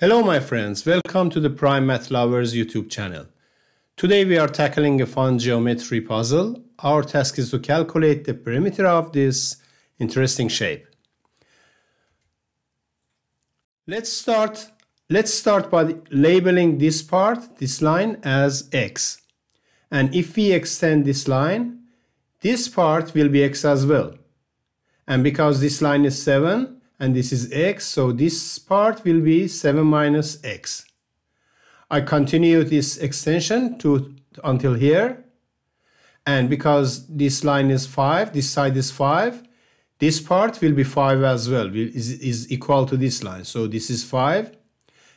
Hello my friends, welcome to the Prime Math Lovers YouTube channel. Today we are tackling a fun geometry puzzle. Our task is to calculate the perimeter of this interesting shape. Let's start by labeling this part, this line, as x. And if we extend this line, this part will be x as well. And because this line is 7, and this is x, so this part will be 7 minus x. I continue this extension until here, and because this line is 5, this side is 5, this part will be 5 as well, is equal to this line. So this is 5,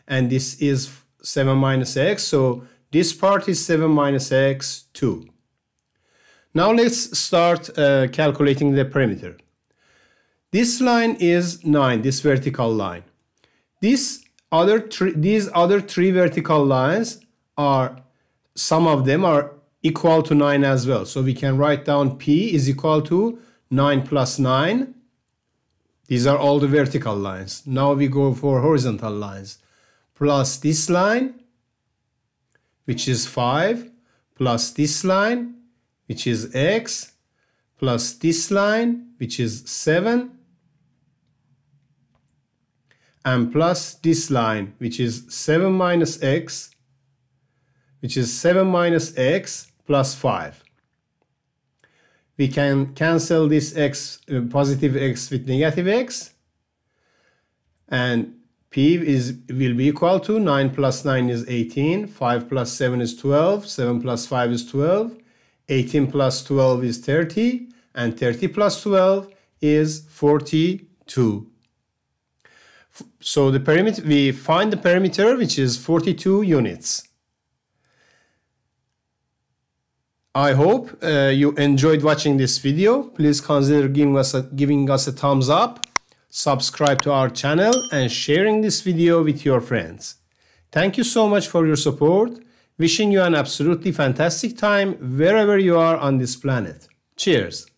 and this is 7 minus x, so this part is 7 minus x 2. Now let's start calculating the perimeter. This line is 9, this vertical line. These other three vertical lines some of them are equal to 9 as well. So we can write down P is equal to 9 plus 9. These are all the vertical lines. Now we go for horizontal lines. Plus this line, which is 5, plus this line, which is x, plus this line, which is 7, and plus this line, which is 7 minus x, which is 7 minus x plus 5. We can cancel this x, positive x with negative x, and P will be equal to 9 plus 9 is 18, 5 plus 7 is 12, 7 plus 5 is 12, 18 plus 12 is 30, and 30 plus 12 is 42. So the perimeter, we find the perimeter, which is 42 units. I hope you enjoyed watching this video. Please consider giving us a thumbs up, subscribe to our channel, and sharing this video with your friends. Thank you so much for your support. Wishing you an absolutely fantastic time wherever you are on this planet. Cheers!